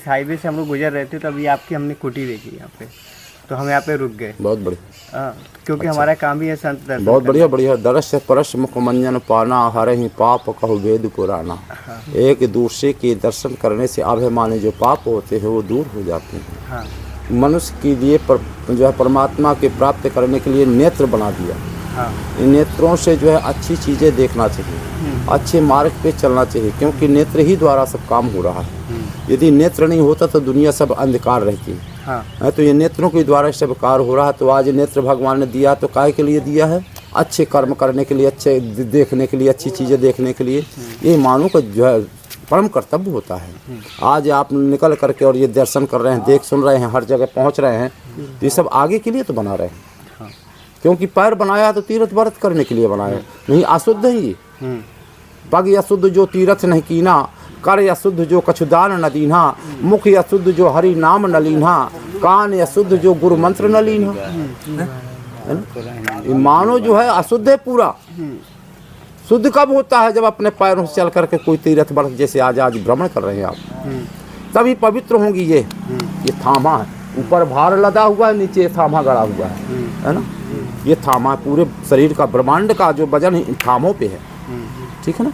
इस हाईवे से हम लोग गुजर रहे थे तो अभी आपकी हमने कुटी देखी यहाँ पे, तो हम यहाँ पे रुक गए। बहुत बढ़िया। क्योंकि हमारा काम ही है संत दर्शन। बहुत बढ़िया बढ़िया। दरस परस मुख मंजन पाना, हरे ही पाप कहु वेद पुराना। एक दूसरे के दर्शन करने से अभिमानी जो पाप होते हैं वो दूर हो जाते हैं। हाँ। मनुष्य के लिए जो है परमात्मा के प्राप्त करने के लिए नेत्र बना दिया। हाँ। इन नेत्रों से जो है अच्छी चीज़ें देखना चाहिए, अच्छे मार्ग पे चलना चाहिए, क्योंकि नेत्र ही द्वारा सब काम हो रहा है। यदि नेत्र नहीं होता तो दुनिया सब अंधकार रहती है। हाँ। तो ये नेत्रों के द्वारा सब कार्य हो रहा है। तो आज नेत्र भगवान ने दिया तो काहे के लिए दिया है? अच्छे कर्म करने के लिए, अच्छे देखने के लिए, अच्छी चीज़ें देखने के लिए। ये मानव का जो है परम कर्तव्य होता है। आज आप निकल करके और ये दर्शन कर रहे हैं, देख सुन रहे हैं, हर जगह पहुंच रहे हैं, तो ये सब आगे के लिए तो बना रहे हैं। क्योंकि पैर बनाया तो तीर्थ व्रत करने के लिए बनाया, नहीं अशुद्ध है ये। पग अशुद्ध जो तीर्थ नहीं कीना, कर अशुद्ध जो कछुदान न दीन्हा, मुख अशुद्ध जो हरि नाम न लीन्हा, कान अशुद्ध जो गुरु मंत्र न लीन्हा। ये मानो जो है अशुद्ध है पूरा। शुद्ध कब होता है? जब अपने पैरों से चल करके कोई तीर्थ व्रत, जैसे आज भ्रमण कर रहे हैं आप, तभी पवित्र होंगी। ये थामा है, ऊपर भार लदा हुआ है, नीचे थामा गड़ा हुआ है ना। ये थामा पूरे शरीर का, ब्रह्मांड का जो वजन इन थामों पे है, ठीक है ना।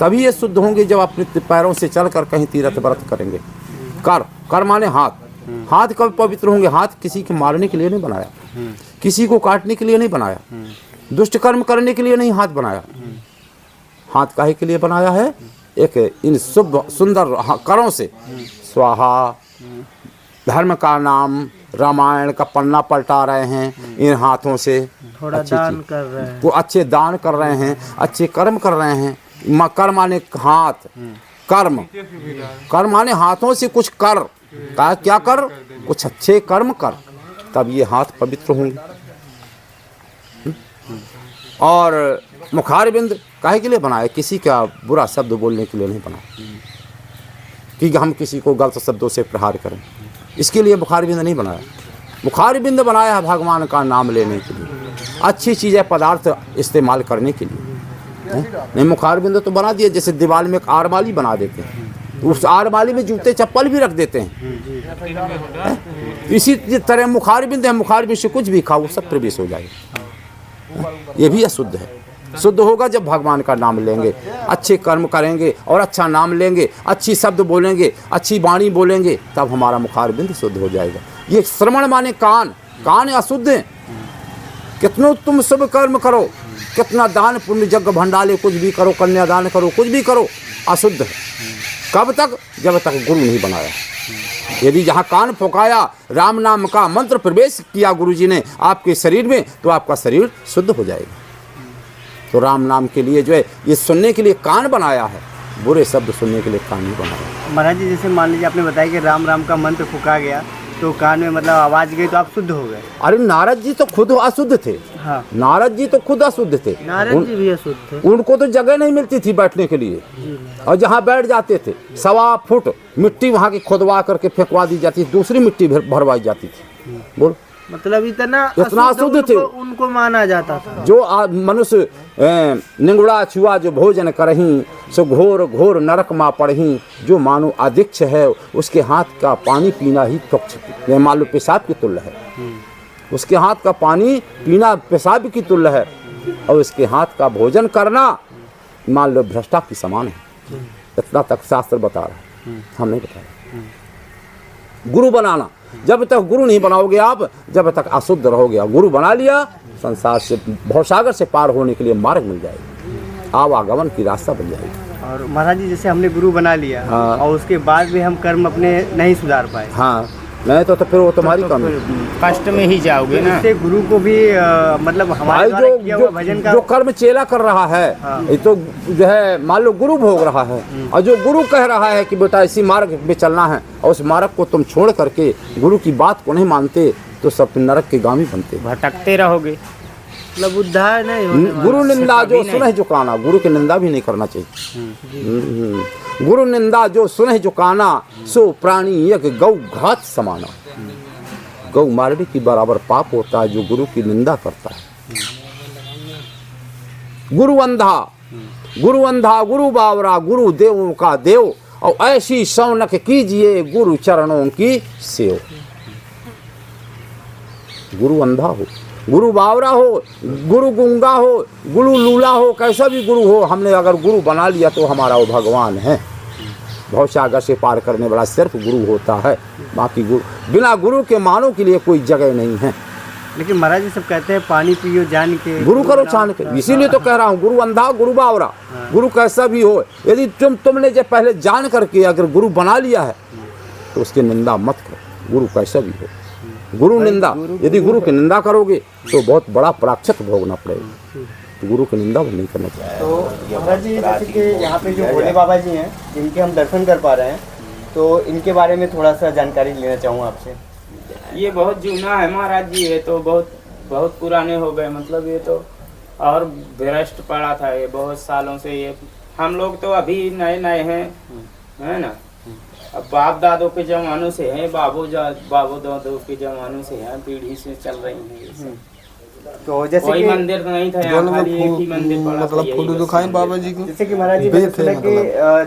तभी ये शुद्ध होंगे जब अपने पैरों से चल कर कहीं तीर्थ व्रत करेंगे। कर माने हाथ। हाथ कब पवित्र होंगे? हाथ किसी को मारने के लिए नहीं बनाया, किसी को काटने के लिए नहीं बनाया, दुष्ट कर्म करने के लिए नहीं हाथ बनाया। हाथ काहे के लिए बनाया है? एक इन शुभ सुंदर करों से स्वाहा, धर्म का नाम, रामायण का पन्ना पलटा रहे हैं इन हाथों से। थोड़ा दान कर रहे हैं, वो अच्छे दान कर रहे हैं, अच्छे कर्म कर रहे हैं। कर्म माने हाथ, कर्म माने हाथों से कुछ कर। क्या कर? कुछ अच्छे कर्म कर, तब ये हाथ पवित्र होंगे। और मुखारबिंद काहे के लिए बनाया? किसी का बुरा शब्द बोलने के लिए नहीं बनाया कि हम किसी को गलत शब्दों से प्रहार करें, इसके लिए मुखारबिंद नहीं बनाया। मुखारबिंद बनाया है भगवान का नाम लेने के लिए, अच्छी चीज़ें पदार्थ इस्तेमाल करने के लिए। नहीं, मुखारबिंद तो बना दिए, जैसे दीवार में एक आरमाली बना देते हैं, उस आरमाली में जूते चप्पल भी रख देते हैं। इसी तरह मुखारबिंद है, मुखारबिंद से कुछ भी खाओ सब प्रवेश हो जाएगा। ये भी अशुद्ध है। शुद्ध होगा जब भगवान का नाम लेंगे, अच्छे कर्म करेंगे और अच्छा नाम लेंगे, अच्छी शब्द बोलेंगे, अच्छी वाणी बोलेंगे, तब हमारा मुखारबिंद शुद्ध हो जाएगा। ये श्रवण माने कान, कान अशुद्ध है। कितनों तुम शुभ कर्म करो, कितना दान पुण्य यज्ञ भंडारे कुछ भी करो, कन्यादान करो, कुछ भी करो, अशुद्ध है। कब तक? जब तक गुरु नहीं बनाया। यदि जहाँ कान फुकाया, राम नाम का मंत्र प्रवेश किया गुरु जी ने आपके शरीर में, तो आपका शरीर शुद्ध हो जाएगा। तो राम नाम के लिए जो है ये सुनने के लिए कान बनाया है, बुरे शब्द सुनने के लिए कान नहीं बनाया। महाराज जी जैसे मान लीजिए आपने बताया कि राम राम का मंत्र फुका गया तो कान में मतलब आवाज़ गई तो आप शुद्ध हो गए। अरे नारद जी तो खुद अशुद्ध थे। हाँ। नारद जी तो खुद अशुद्ध थे। नारद जी भी अशुद्ध थे। उनको तो जगह नहीं मिलती थी बैठने के लिए, और जहाँ बैठ जाते थे 1.25 फुट मिट्टी वहाँ की खुदवा करके फेंकवा दी जाती थी, दूसरी मिट्टी भरवाई जाती थी। बोल, मतलब इतना अशुद्ध थे। उनको माना जाता था। जो मनुष्य निंगुड़ा छुआ जो भोजन करही, सो घोर घोर नरक माँ पढ़ही। जो मानो अध्यक्ष है उसके हाथ का पानी पीना ही तुच्छ, मान लो पेशाब की तुल्य है। उसके हाथ का पानी पीना पेशाब की तुल्य है, और उसके हाथ का भोजन करना मान लो भ्रष्टा की समान है। इतना तक शास्त्र बता रहा है, हम नहीं बता रहे। गुरु बनाना, जब तक गुरु नहीं बनाओगे आप, जब तक अशुद्ध रहोगे। गुरु बना लिया, संसार से भवसागर से पार होने के लिए मार्ग मिल जाएगा, आवागमन की रास्ता बन जाएगी। और महाराज जी जैसे हमने गुरु बना लिया, हाँ। और उसके बाद भी हम कर्म अपने नहीं सुधार पाए, हाँ, नहीं तो फिर वो तुम्हारी कम कष्ट में ही जाओगे ना। इससे गुरु को भी मतलब हमारे द्वारा किया हुआ भजन का जो कर्म चेला कर रहा है, हाँ। ये तो जो है मान लो गुरु भोग रहा है, और जो गुरु कह रहा है कि बेटा इसी मार्ग में चलना है, और उस मार्ग को तुम छोड़ करके गुरु की बात को नहीं मानते, तो सब नरक के गामी बनते, भटकते रहोगे, मतलब उद्धार नहीं होने। गुरु निंदा जो सुनह झुकाना, गुरु की निंदा भी नहीं करना चाहिए। गुरु निंदा जो सुनह झुकाना, सो प्राणी एक गौ घात समाना। गौ मारने की बराबर पाप होता है जो गुरु की निंदा करता है। गुरु अंधा, गुरु अंधा, गुरु बावरा, गुरु देवों का देव, और ऐसी शौनक कीजिए गुरु चरणों की सेव। गुरु अंधा हो, गुरु बावरा हो, गुरु गूंगा हो, गुरु लूला हो, कैसा भी गुरु हो, हमने अगर गुरु बना लिया तो हमारा वो भगवान है। भवसागर से पार करने वाला सिर्फ गुरु होता है, बाकी गुरु बिना गुरु के मानव के लिए कोई जगह नहीं है। लेकिन महाराज जी सब कहते हैं पानी पियो जान के, गुरु करो छान के, इसीलिए तो कह रहा हूँ गुरु अंधा गुरु बावरा, गुरु कैसा भी हो, यदि तुमने जब पहले जान करके अगर गुरु बना लिया है तो उसकी निंदा मत करो। गुरु कैसा भी हो, गुरु निंदा, यदि गुरु की निंदा करोगे तो बहुत बड़ा प्रायश्चित भोगना पड़ेगा। तो गुरु की निंदा नहीं करना चाहिए। तो महाराज जी जैसे कि यहाँ पे जो भोले बाबा जी हैं जिनके हम दर्शन कर पा रहे हैं, तो इनके बारे में थोड़ा सा जानकारी लेना चाहूँगा आपसे। ये बहुत जूना है महाराज जी, ये तो बहुत पुराने हो गए, मतलब ये तो और भ्रष्ट पड़ा था ये बहुत सालों से। ये हम लोग तो अभी नए नए हैं, है ना। अब बाप दादों के जमानों से हैं, बाबू दादों के जमानों से हैं, पीढ़ी से चल रही हैं ये सब। तो जैसे कोई कि मंदिर नहीं था यहाँ, खाली एक ही मंदिर पड़ा था, मतलब यही फोटो बस। दिखाएं बाबा जी को। जैसे कि महाराज जी मैंने सुना कि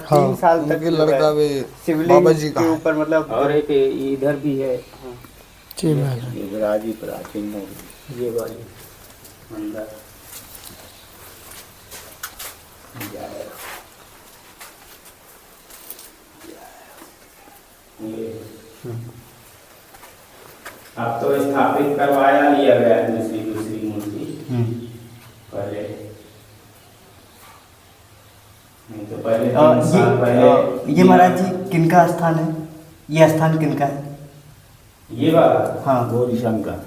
3 साल तक उनके लड़का वे शिवलिंग बाबा जी का के है। ऊपर मतलब और एक इधर भी है, जी महाराज। ये राजी प्राचीन है, ये वाली अंदर अब तो स्थापित करवाया लिया गया है दूसरी मूर्ति पहले, नहीं तो पहले 3 साल पहले। ये महाराज जी किनका स्थान है, ये स्थान किनका है? ये वाला हाँ, गौरी शंकर,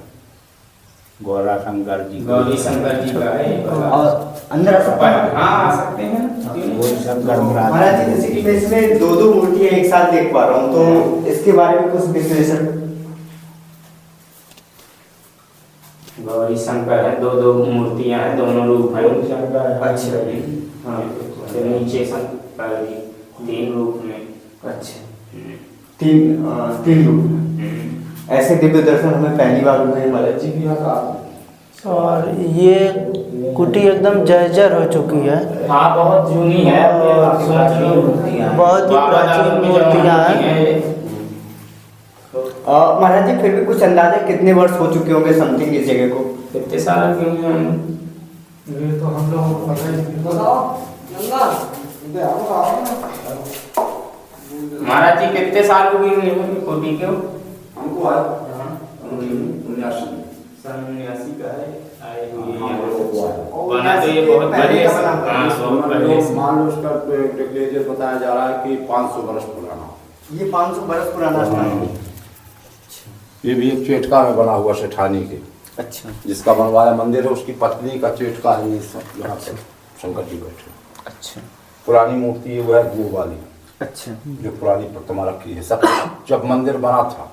गौरा शंकर जी, गौरी शंकर जी का है ये वाला। और अंदर आ सकते हैं? हाँ आ सकते हैं, क्यों नहीं? गौरी शंकर महाराज जी जैसे कि मैं इसमें 2 मूर्तियाँ एक साथ देख पा रहा हूँ, तो इसके बारे में कुछ विश्लेषण। गौरी शंकर है, 2 मूर्तियां हैं, दोनों रूप हैं। अच्छा। हाँ, तो नीचे शंकर जी 3 रूप में। अच्छा, 3 रूप। ऐसे दिव्य दर्शन हमें पहली बार हुए हैं महाराज जी। और ये कुटी एकदम जर्जर हो चुकी है, हाँ बहुत जूनी है, बहुत ही प्राचीन मूर्तियाँ हैं। महाराज जी फिर भी कुछ अंदाजा कितने वर्ष हो चुके होंगे समथिंग इस जगह को? कितने साल के हुए हैं? ये तो हम लोग महाराज जी कितने साल हो गए हैं कोटी के? हमको सन 79 का है, आए हुए हैं। बना तो ये बहुत बड़े, हाँ बहुत बड़े। मान लो उसका टेक्नोलॉजी बताया जा रहा है कि 500 वर्ष पुराना। ये 500 बरस पुराना स्थान है। ये भी एक चेटका में बना हुआ सेठानी के, अच्छा जिसका बनवाया मंदिर है, उसकी पत्नी का चेटका है यहाँ पे शंकर जी बैठे। अच्छा पुरानी मूर्ति है वो है गुड़ वाली, अच्छा। जो पुरानी प्रतिमा रखी है सब जब मंदिर बना था,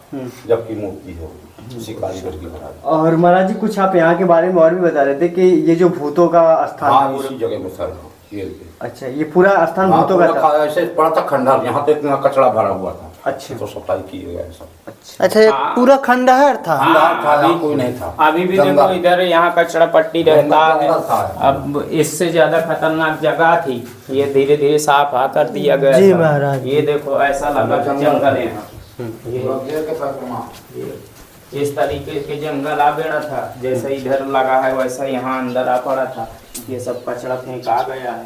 जबकि मूर्ति हो उसी कारीगर की बना। और महाराज जी कुछ आप यहाँ के बारे में और भी बता रहे थे कि ये जो भूतों का स्थान हाँ है, इसी जगह में सर ये अच्छा ये पूरा स्थान हाँ, भूतों का था। ऐसे पड़ा था खंडहर, यहाँ तो इतना कचरा भरा हुआ था। अच्छा तो सफाई की गया सब। अच्छा अच्छा, ये पूरा खंडहर था। खंडहर था, यहाँ कोई नहीं था। अभी भी जंगल। देखो इधर यहाँ कचरा पट्टी रहता है। जंगल था। अब इससे ज्यादा खतरनाक जगह थी, ये धीरे धीरे साफ कर दिया गया जी था। महाराज। ये देखो ऐसा लगा कि जंगल है यहाँ, इस तरीके के जंगल आ गया था, जैसे इधर लगा है वैसा यहाँ अंदर आ पड़ा था। ये सब कचरा फेंका गया है,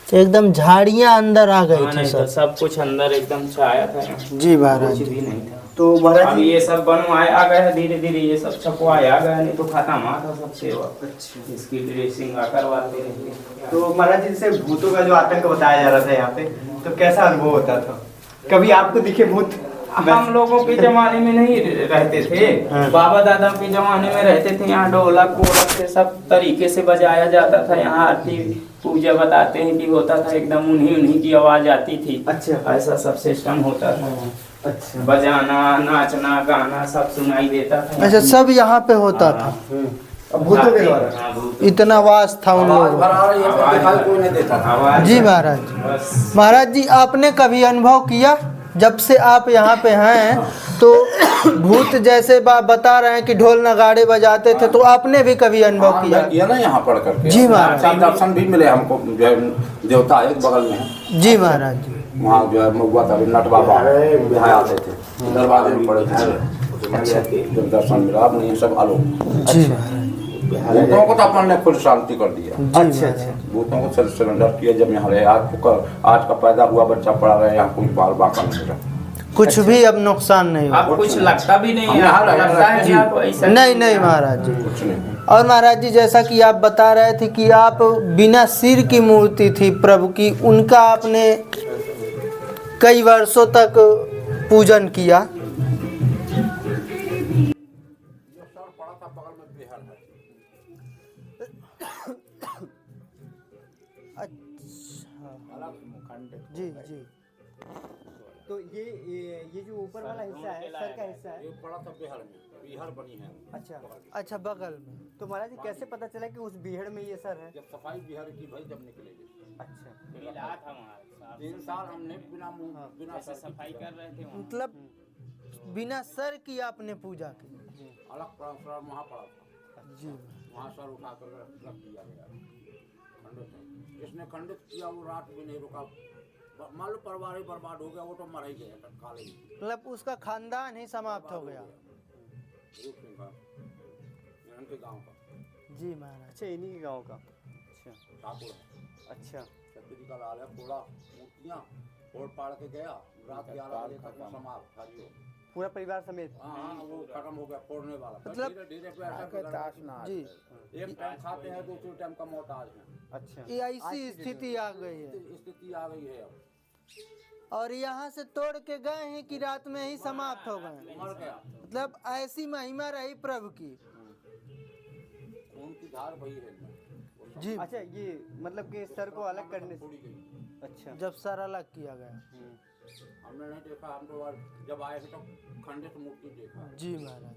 तो एकदम झाड़ियाँ अंदर आ गई हाँ, थी नहीं तो सब। सब कुछ अंदर एकदम छाया था, जी महाराज कुछ जी। भी नहीं था। तो महाराज अब जी ये सब बनवाया गया है धीरे धीरे, ये सब छपवाया गया, नहीं तो खत्म था सब सेवा। इसकी ड्रेसिंग करवाते रहते। तो महाराज जी जैसे भूतों का जो आतंक बताया जा रहा था यहाँ पे, तो कैसा अनुभव होता था? कभी आपको दिखे भूत? हम लोगों के जमाने में नहीं रहते थे, बाबा दादा के जमाने में रहते थे। यहाँ ढोलक वोलक से सब तरीके से बजाया जाता था। यहाँ आरती पूजा बताते हैं कि होता था, एकदम उन्हीं की आवाज आती थी। अच्छा ऐसा सब सिस्टम होता था, अच्छा बजाना नाचना गाना सब सुनाई देता था। अच्छा, सब यहाँ पे होता था, भूतों के द्वारा? हाँ, भूत। इतना वास था उन लोगों का। आवाज- कोई नहीं देता था। आवाज- जी महाराज। बस महाराज जी आपने कभी अनुभव किया जब से आप यहाँ पे हैं, तो भूत जैसे बता रहे हैं कि ढोल नगाड़े बजाते थे, तो आपने भी कभी अनुभव किया? किया ना यहाँ पढ़ करके। जी महाराज। दर्शन भी मिले हमको, देवता एक बगल में है। जी महाराज जी। वहाँ जो है महुआ था नट बाबा बिहार आते थे, दरवाजे में पड़े थे। जब दर्शन मिला, अब नहीं सब आलो। जी भूतों को तो अपन ने खुद शांति कर दिया। अच्छा अच्छा। भूतों को सरेंडर किया जब यहाँ रहे। आज का पैदा हुआ बच्चा पड़ा रहे, यहाँ कोई बाल बाका नहीं रहा। कुछ भी अब नुकसान नहीं अब होगा। कुछ लगता भी नहीं है, यहाँ आपको रहे, लगता है कि आप ऐसा नहीं महाराज जी। कुछ नहीं। और महाराज जी जैसा कि आप बता रहे थे कि आप बिना सिर की मूर्ति थी प्रभु की, उनका आपने कई वर्षों तक पूजन किया। जी जी। तो ये जो ऊपर वाला हिस्सा है, सर का हिस्सा है, ये पड़ा था बिहार में, बिहार बनी है। अच्छा अच्छा बगल में। तो महाराज जी कैसे पता चला कि उस बीहड़ में ये सर है? जब सफाई बिहार की भाई जब निकलेगी। अच्छा। मिला था वहाँ 3 साल हमने बिना मुंह बिना ऐसे सफाई कर रहे थे वहाँ। मतलब बिना सर की आपने पूजा की। अलग पड़ा वहाँ पड़ा था जी वहाँ सर उठा कर रख दिया गया। खंडित है, जिसने खंडित किया वो रात भी नहीं रुका। मान लो परिवार ही बर्बाद हो गया, वो तो मर ही गया तत्काल ही। मतलब उसका खानदान ही समाप्त हो गया। रूप सिंह का, इनके गांव का जी महाराज। अच्छा इन्हीं के गाँव का। अच्छा ठाकुर है। अच्छा। छत्री का लाल है, थोड़ा मूर्तियाँ फोड़ पाड़ के गया। रात 11 बजे तक समाप्त हरियो। पूरा परिवार समेत। हाँ वो खत्म हो गया, फोड़ने वाला। मतलब धीरे धीरे पे ऐसा जी एक टाइम खाते हैं, दूसरे टाइम का मोहताज है। अच्छा। ये ऐसी स्थिति आ गई है। स्थिति आ गई है अब। और यहाँ से तोड़ के गए हैं कि रात में ही समाप्त हो गए। मर गया। मतलब ऐसी महिमा रही प्रभु की। खून की धार वही है जी। अच्छा ये मतलब कि सर को अलग करने से। थोड़ी गई। अच्छा। जब सर अलग किया गया। हमने नहीं देखा, हम तो जब आए थे तो खंडित मूर्ति देखा। जी महाराज।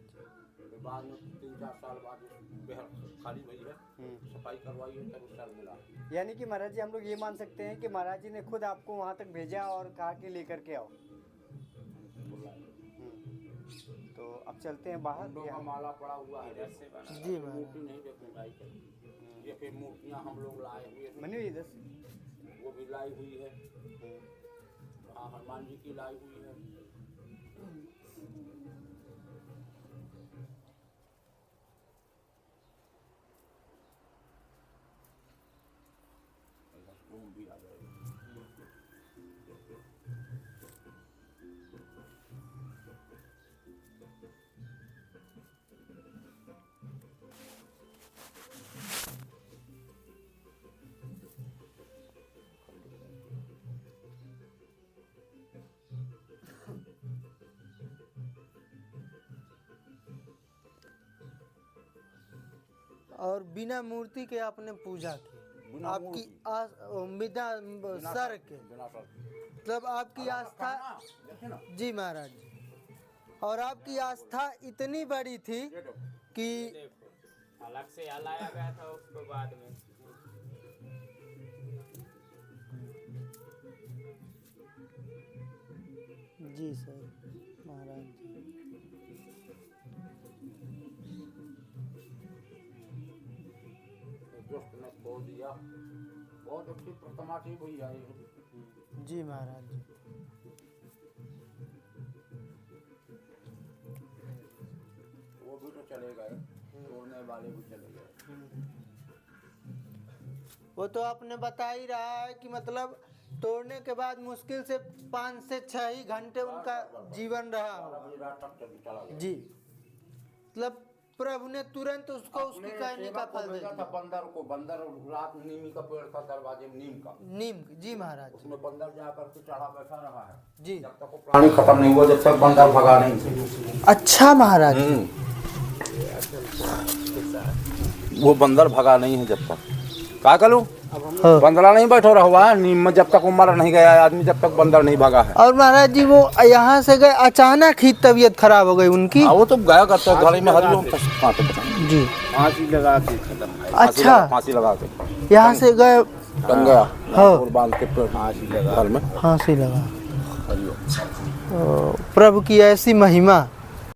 फिर बाद में 3-4 साल बाद बेहद खाली हुई है, सफाई करवाई है, तब सर मिला। यानी कि महाराज जी हम लोग ये मान सकते हैं कि महाराज जी ने खुद आपको वहाँ तक भेजा और कहा कि लेकर के आओ। तो अब चलते हैं बाहर। लोगों का माला पड़ा हुआ है। जी महाराज। मूर्ति नहीं देखने आई थी। ये फिर मूर्तियाँ हम लोग लाए हुए थे, मनी इधर से। वो भी लाई हुई है। हाँ हनुमान जी की लाई हुई है। ओम भी आ जाएगा। और बिना मूर्ति के आपने पूजा की। बिना आपकी बिना सर के। बिना सर। मतलब आपकी आस्था। देखे ना, जी महाराज जी। और आपकी आस्था इतनी बड़ी थी कि देखो अलग से लाया गया था उसको बाद में। जी सर महाराज जी। दोस्त ने खोल दिया। बहुत अच्छी प्रतिमा थी भैया ये। जी महाराज जी। वो भी तो चले गए, तोड़ने वाले भी चले गए। वो तो आपने बता ही रहा है कि मतलब तोड़ने के बाद मुश्किल से 5 से 6 ही घंटे उनका जीवन रहा होगा। रात तक चला गया। जी। मतलब प्रभु ने तुरंत उसको उसकी कहने का फल दे था दिया। बंदर को। बंदर रात नीम का पेड़ था दरवाजे में, नीम का। नीम। जी महाराज। उसमें बंदर जाकर के चढ़ा बैठा रहा है जी। जब तक वो प्राणी खत्म नहीं हुआ, जब तक बंदर भगा नहीं। अच्छा महाराज। वो बंदर भगा नहीं है जब तक। क्या करूं? हाँ। बंदरा नहीं बैठो रहा है नीम में, जब तक वो मर नहीं गया आदमी, जब तक बंदर नहीं भगा है। और महाराज जी वो यहाँ से गए, अचानक ही तबीयत खराब हो गई उनकी। वो तो गया करता है घड़ी में हरिओम जी। फांसी लगा के खत्म। अच्छा। फांसी लगा के यहाँ से गए। टंग गया। हाँ। और बांध के फांसी लगा। घर में फांसी लगा। प्रभु की ऐसी महिमा